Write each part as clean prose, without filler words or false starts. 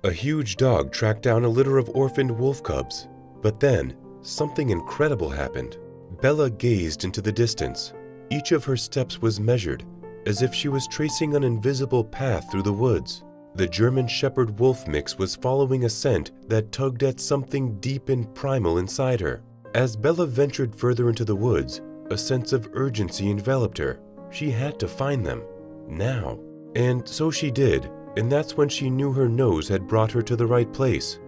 A huge dog tracked down a litter of orphaned wolf cubs. But then, something incredible happened. Bella gazed into the distance. Each of her steps was measured, as if she was tracing an invisible path through the woods. The German Shepherd Wolf mix was following a scent that tugged at something deep and primal inside her. As Bella ventured further into the woods, a sense of urgency enveloped her. She had to find them, now. And so she did, and that's when she knew her nose had brought her to the right place.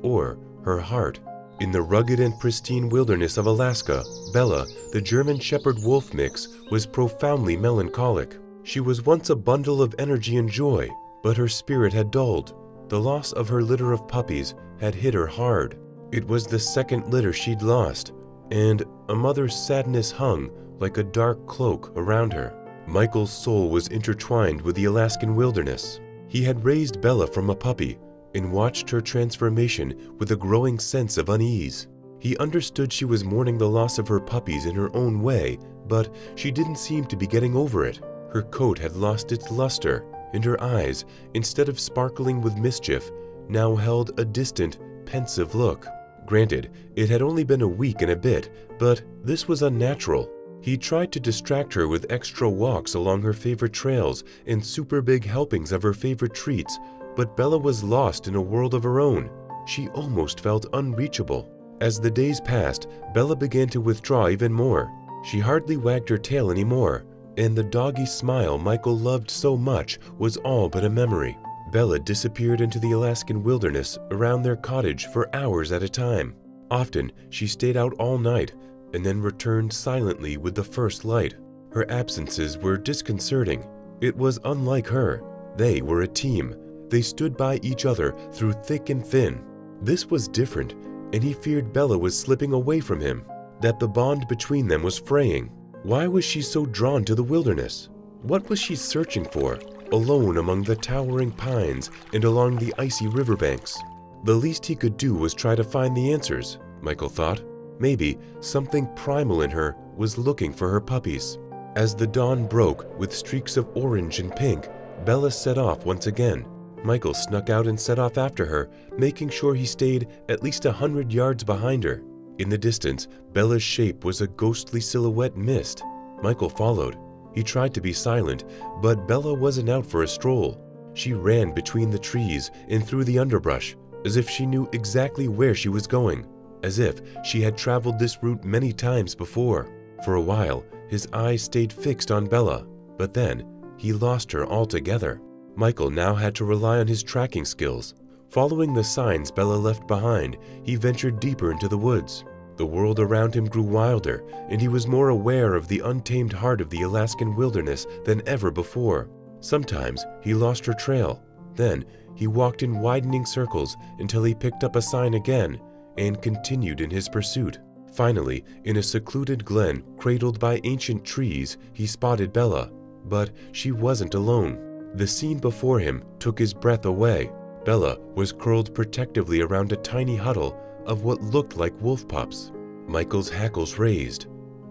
Or her heart. In the rugged and pristine wilderness of Alaska, Bella, the German Shepherd Wolf mix, was profoundly melancholic. She was once a bundle of energy and joy, but her spirit had dulled. The loss of her litter of puppies had hit her hard. It was the second litter she'd lost, and a mother's sadness hung like a dark cloak around her. Michael's soul was intertwined with the Alaskan wilderness. He had raised Bella from a puppy and watched her transformation with a growing sense of unease. He understood she was mourning the loss of her puppies in her own way, but she didn't seem to be getting over it. Her coat had lost its luster, and her eyes, instead of sparkling with mischief, now held a distant, pensive look. Granted, it had only been a week and a bit, but this was unnatural. He tried to distract her with extra walks along her favorite trails and super big helpings of her favorite treats, but Bella was lost in a world of her own. She almost felt unreachable. As the days passed, Bella began to withdraw even more. She hardly wagged her tail anymore, and the doggy smile Michael loved so much was all but a memory. Bella disappeared into the Alaskan wilderness around their cottage for hours at a time. Often, she stayed out all night and then returned silently with the first light. Her absences were disconcerting. It was unlike her. They were a team. They stood by each other through thick and thin. This was different, and he feared Bella was slipping away from him, that the bond between them was fraying. Why was she so drawn to the wilderness? What was she searching for, alone among the towering pines and along the icy riverbanks? The least he could do was try to find the answers, Michael thought. Maybe something primal in her was looking for her puppies. As the dawn broke with streaks of orange and pink, Bella set off once again. Michael snuck out and set off after her, making sure he stayed at least 100 yards behind her. In the distance, Bella's shape was a ghostly silhouette mist. Michael followed. He tried to be silent, but Bella wasn't out for a stroll. She ran between the trees and through the underbrush, as if she knew exactly where she was going, as if she had traveled this route many times before. For a while, his eyes stayed fixed on Bella, but then he lost her altogether. Michael now had to rely on his tracking skills. Following the signs Bella left behind, he ventured deeper into the woods. The world around him grew wilder, and he was more aware of the untamed heart of the Alaskan wilderness than ever before. Sometimes he lost her trail. Then he walked in widening circles until he picked up a sign again and continued in his pursuit. Finally, in a secluded glen cradled by ancient trees, he spotted Bella. But she wasn't alone. The scene before him took his breath away. Bella was curled protectively around a tiny huddle of what looked like wolf pups. Michael's hackles raised.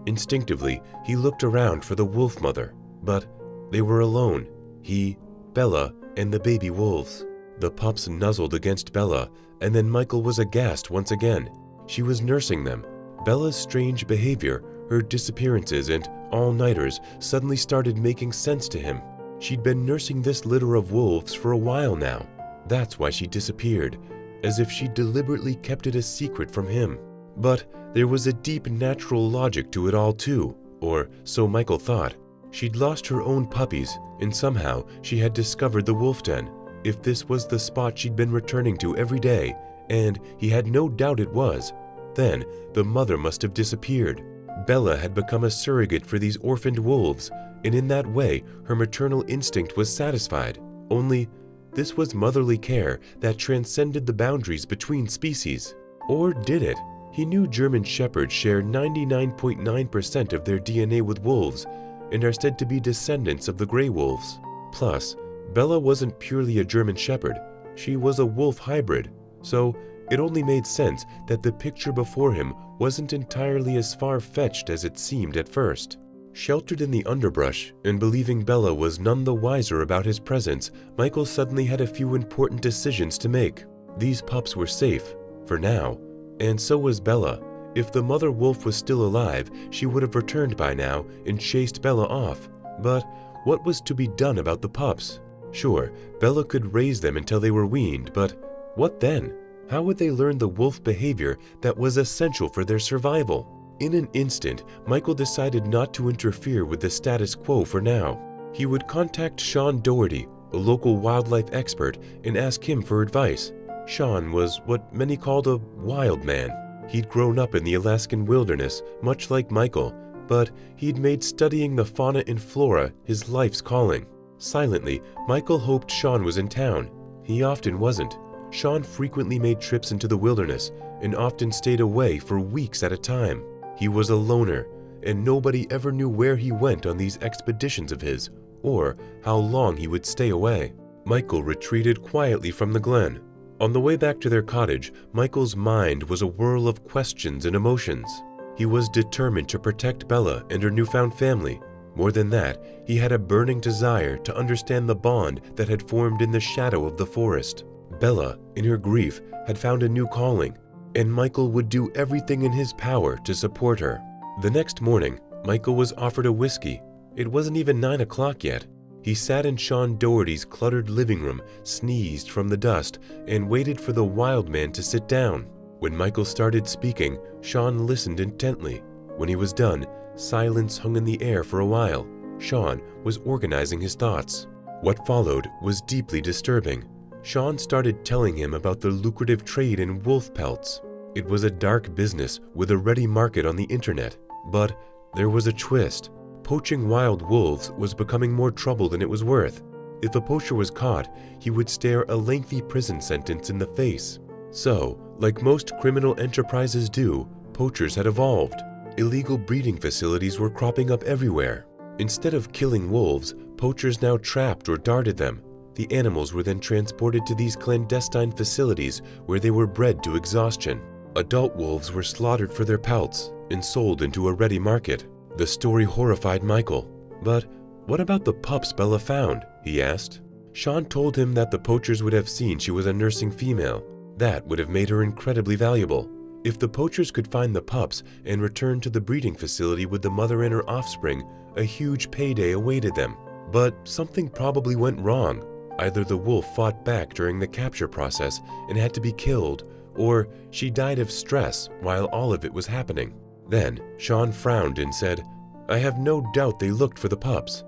Instinctively, he looked around for the wolf mother, but they were alone. He, Bella, and the baby wolves. The pups nuzzled against Bella, and then Michael was aghast once again. She was nursing them. Bella's strange behavior, her disappearances, and all-nighters suddenly started making sense to him. She'd been nursing this litter of wolves for a while now. That's why she disappeared, as if she deliberately kept it a secret from him. But there was a deep natural logic to it all too, or so Michael thought. She'd lost her own puppies, and somehow she had discovered the wolf den. If this was the spot she'd been returning to every day, and he had no doubt it was, then the mother must have disappeared. Bella had become a surrogate for these orphaned wolves, and in that way her maternal instinct was satisfied. Only this was motherly care that transcended the boundaries between species. Or did it? He knew German Shepherds share 99.9% of their DNA with wolves and are said to be descendants of the gray wolves. Plus, Bella wasn't purely a German Shepherd. She was a wolf hybrid, so it only made sense that the picture before him wasn't entirely as far-fetched as it seemed at first. Sheltered in the underbrush and believing Bella was none the wiser about his presence, Michael suddenly had a few important decisions to make. These pups were safe, for now, and so was Bella. If the mother wolf was still alive, she would have returned by now and chased Bella off. But what was to be done about the pups? Sure, Bella could raise them until they were weaned, but what then? How would they learn the wolf behavior that was essential for their survival? In an instant, Michael decided not to interfere with the status quo for now. He would contact Sean Doherty, a local wildlife expert, and ask him for advice. Sean was what many called a wild man. He'd grown up in the Alaskan wilderness, much like Michael, but he'd made studying the fauna and flora his life's calling. Silently, Michael hoped Sean was in town. He often wasn't. Sean frequently made trips into the wilderness and often stayed away for weeks at a time. He was a loner, and nobody ever knew where he went on these expeditions of his, or how long he would stay away. Michael retreated quietly from the glen. On the way back to their cottage, Michael's mind was a whirl of questions and emotions. He was determined to protect Bella and her newfound family. More than that, he had a burning desire to understand the bond that had formed in the shadow of the forest. Bella, in her grief, had found a new calling, and Michael would do everything in his power to support her. The next morning, Michael was offered a whiskey. It wasn't even 9 o'clock yet. He sat in Sean Doherty's cluttered living room, sneezed from the dust, and waited for the wild man to sit down. When Michael started speaking, Sean listened intently. When he was done, silence hung in the air for a while. Sean was organizing his thoughts. What followed was deeply disturbing. Sean started telling him about the lucrative trade in wolf pelts. It was a dark business with a ready market on the internet, but there was a twist. Poaching wild wolves was becoming more trouble than it was worth. If a poacher was caught, he would stare a lengthy prison sentence in the face. So, like most criminal enterprises do, poachers had evolved. Illegal breeding facilities were cropping up everywhere. Instead of killing wolves, poachers now trapped or darted them. The animals were then transported to these clandestine facilities where they were bred to exhaustion. Adult wolves were slaughtered for their pelts and sold into a ready market. The story horrified Michael. But what about the pups Bella found? He asked. Sean told him that the poachers would have seen she was a nursing female. That would have made her incredibly valuable. If the poachers could find the pups and return to the breeding facility with the mother and her offspring, a huge payday awaited them. But something probably went wrong. Either the wolf fought back during the capture process and had to be killed, or she died of stress while all of it was happening. Then Sean frowned and said, "I have no doubt they looked for the pups.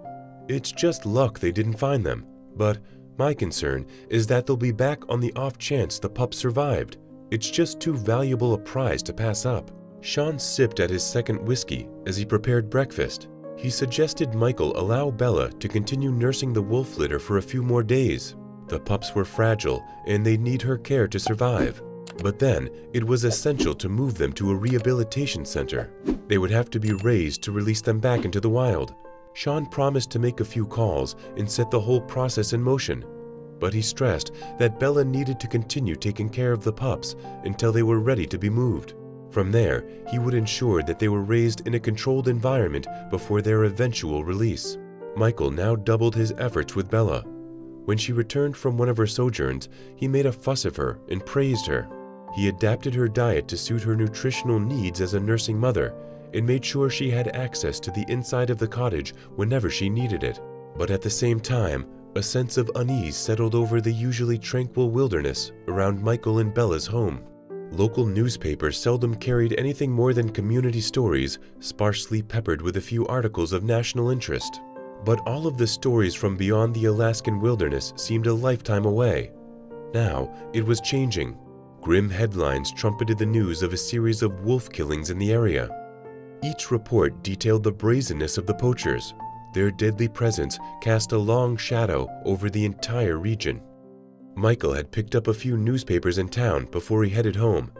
It's just luck they didn't find them, but my concern is that they'll be back on the off chance the pups survived. It's just too valuable a prize to pass up." Sean sipped at his second whiskey as he prepared breakfast. He suggested Michael allow Bella to continue nursing the wolf litter for a few more days. The pups were fragile and they'd need her care to survive. But then, it was essential to move them to a rehabilitation center. They would have to be raised to release them back into the wild. Sean promised to make a few calls and set the whole process in motion. But he stressed that Bella needed to continue taking care of the pups until they were ready to be moved. From there, he would ensure that they were raised in a controlled environment before their eventual release. Michael now doubled his efforts with Bella. When she returned from one of her sojourns, he made a fuss of her and praised her. He adapted her diet to suit her nutritional needs as a nursing mother and made sure she had access to the inside of the cottage whenever she needed it. But at the same time, a sense of unease settled over the usually tranquil wilderness around Michael and Bella's home. Local newspapers seldom carried anything more than community stories, sparsely peppered with a few articles of national interest. But all of the stories from beyond the Alaskan wilderness seemed a lifetime away. Now, it was changing. Grim headlines trumpeted the news of a series of wolf killings in the area. Each report detailed the brazenness of the poachers. Their deadly presence cast a long shadow over the entire region. Michael had picked up a few newspapers in town before he headed home.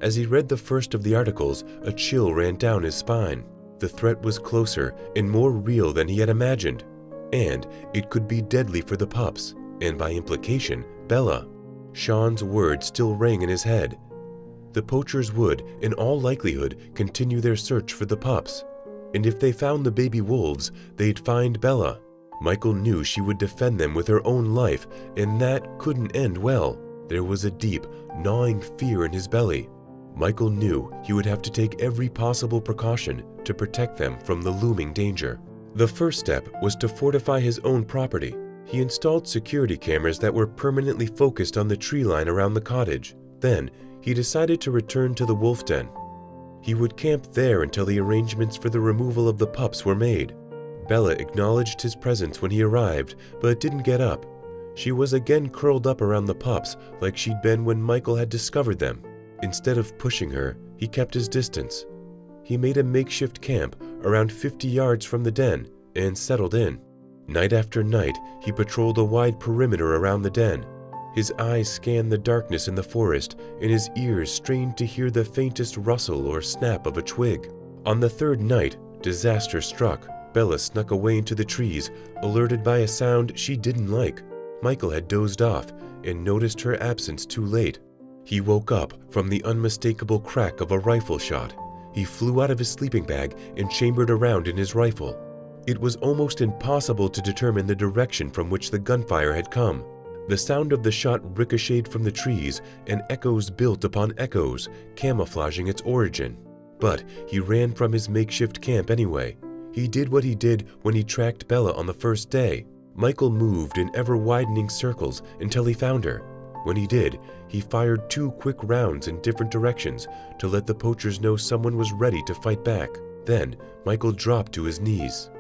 As he read the first of the articles, a chill ran down his spine. The threat was closer and more real than he had imagined, and it could be deadly for the pups, and by implication, Bella. Sean's words still rang in his head. The poachers would, in all likelihood, continue their search for the pups. and if they found the baby wolves, they'd find Bella. Michael knew she would defend them with her own life, and that couldn't end well. There was a deep, gnawing fear in his belly. Michael knew he would have to take every possible precaution to protect them from the looming danger. The first step was to fortify his own property. He installed security cameras that were permanently focused on the tree line around the cottage. Then, he decided to return to the wolf den. He would camp there until the arrangements for the removal of the pups were made. Bella acknowledged his presence when he arrived, but didn't get up. She was again curled up around the pups like she'd been when Michael had discovered them. Instead of pushing her, he kept his distance. He made a makeshift camp around 50 yards from the den and settled in. Night after night, he patrolled a wide perimeter around the den. His eyes scanned the darkness in the forest, and his ears strained to hear the faintest rustle or snap of a twig. On the third night, disaster struck. Bella snuck away into the trees, alerted by a sound she didn't like. Michael had dozed off and noticed her absence too late. He woke up from the unmistakable crack of a rifle shot. He flew out of his sleeping bag and chambered around in his rifle. It was almost impossible to determine the direction from which the gunfire had come. The sound of the shot ricocheted from the trees, and echoes built upon echoes, camouflaging its origin. But he ran from his makeshift camp anyway. He did what he did when he tracked Bella on the first day. Michael moved in ever-widening circles until he found her. When he did, he fired 2 quick rounds in different directions to let the poachers know someone was ready to fight back. Then, Michael dropped to his knees.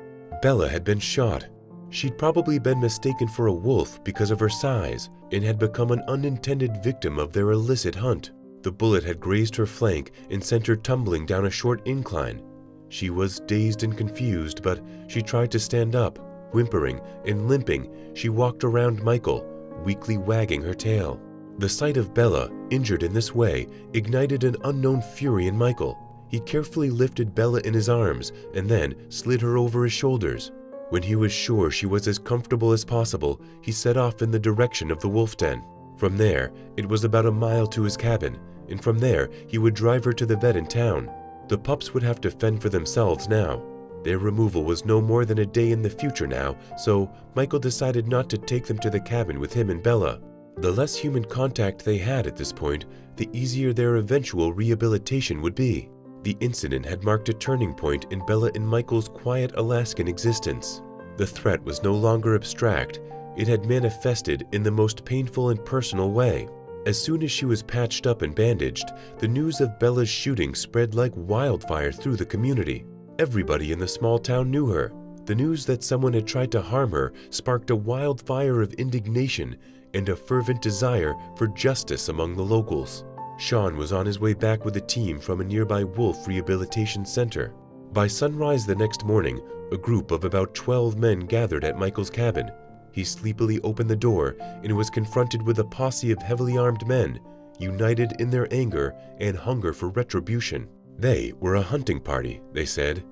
Bella had been shot. She'd probably been mistaken for a wolf because of her size and had become an unintended victim of their illicit hunt. The bullet had grazed her flank and sent her tumbling down a short incline. She was dazed and confused, but she tried to stand up. Whimpering and limping, she walked around Michael, weakly wagging her tail. The sight of Bella, injured in this way, ignited an unknown fury in Michael. He carefully lifted Bella in his arms and then slid her over his shoulders. When he was sure she was as comfortable as possible, he set off in the direction of the wolf den. From there, it was about a mile to his cabin, and from there he would drive her to the vet in town. The pups would have to fend for themselves now. Their removal was no more than a day in the future now, so Michael decided not to take them to the cabin with him and Bella. The less human contact they had at this point, the easier their eventual rehabilitation would be. The incident had marked a turning point in Bella and Michael's quiet Alaskan existence. The threat was no longer abstract. It had manifested in the most painful and personal way. As soon as she was patched up and bandaged, the news of Bella's shooting spread like wildfire through the community. Everybody in the small town knew her. The news that someone had tried to harm her sparked a wildfire of indignation and a fervent desire for justice among the locals. Sean was on his way back with a team from a nearby wolf rehabilitation center. By sunrise the next morning, a group of about 12 men gathered at Michael's cabin. He sleepily opened the door and was confronted with a posse of heavily armed men, united in their anger and hunger for retribution. They were a hunting party, they said.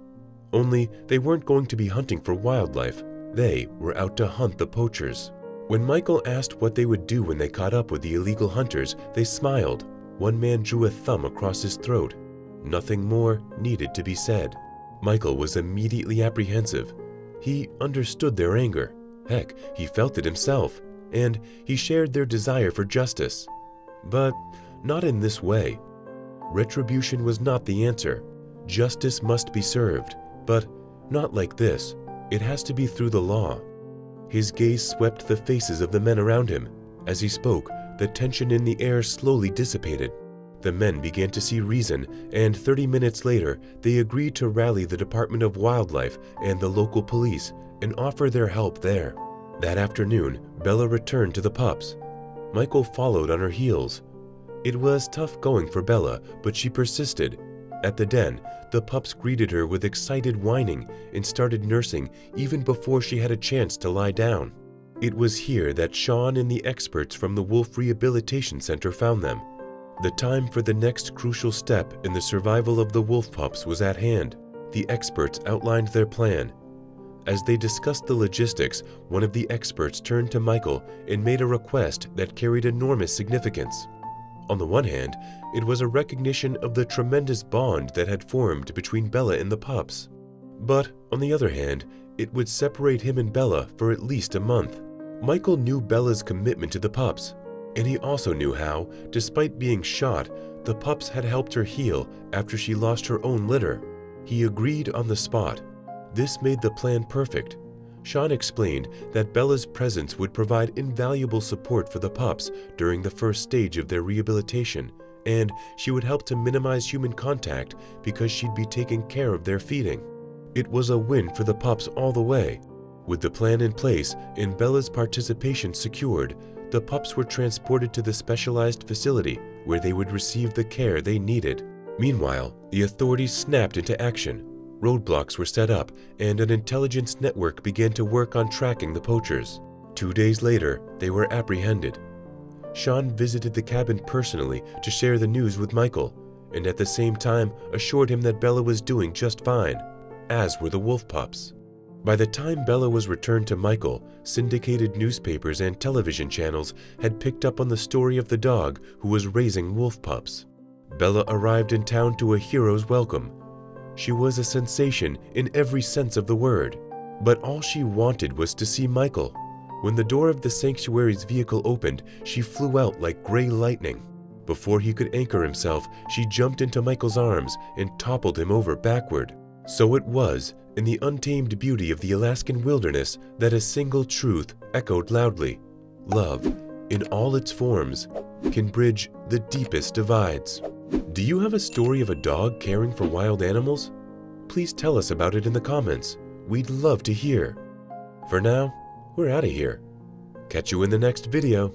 Only they weren't going to be hunting for wildlife. They were out to hunt the poachers. When Michael asked what they would do when they caught up with the illegal hunters, they smiled. One man drew a thumb across his throat. Nothing more needed to be said. Michael was immediately apprehensive. He understood their anger. Heck, he felt it himself, and he shared their desire for justice. But not in this way. Retribution was not the answer. Justice must be served, but not like this. It has to be through the law. His gaze swept the faces of the men around him. As he spoke, the tension in the air slowly dissipated. The men began to see reason, and 30 minutes later, they agreed to rally the Department of Wildlife and the local police and offer their help there. That afternoon, Bella returned to the pups. Michael followed on her heels. It was tough going for Bella, but she persisted. At the den, the pups greeted her with excited whining and started nursing even before she had a chance to lie down. It was here that Sean and the experts from the Wolf Rehabilitation Center found them. The time for the next crucial step in the survival of the wolf pups was at hand. The experts outlined their plan. As they discussed the logistics, one of the experts turned to Michael and made a request that carried enormous significance. On the one hand, it was a recognition of the tremendous bond that had formed between Bella and the pups. But, on the other hand, it would separate him and Bella for at least a month. Michael knew Bella's commitment to the pups, and he also knew how, despite being shot, the pups had helped her heal after she lost her own litter. He agreed on the spot. This made the plan perfect. Sean explained that Bella's presence would provide invaluable support for the pups during the first stage of their rehabilitation, and she would help to minimize human contact because she'd be taking care of their feeding. It was a win for the pups all the way. With the plan in place and Bella's participation secured, the pups were transported to the specialized facility where they would receive the care they needed. Meanwhile, the authorities snapped into action. Roadblocks were set up, and an intelligence network began to work on tracking the poachers. 2 days later, they were apprehended. Sean visited the cabin personally to share the news with Michael, and at the same time assured him that Bella was doing just fine, as were the wolf pups. By the time Bella was returned to Michael, syndicated newspapers and television channels had picked up on the story of the dog who was raising wolf pups. Bella arrived in town to a hero's welcome. She was a sensation in every sense of the word, but all she wanted was to see Michael. When the door of the sanctuary's vehicle opened, she flew out like gray lightning. Before he could anchor himself, she jumped into Michael's arms and toppled him over backward. So it was, in the untamed beauty of the Alaskan wilderness, that a single truth echoed loudly: love, in all its forms, can bridge the deepest divides. Do you have a story of a dog caring for wild animals? Please tell us about it in the comments. We'd love to hear. For now, we're out of here. Catch you in the next video.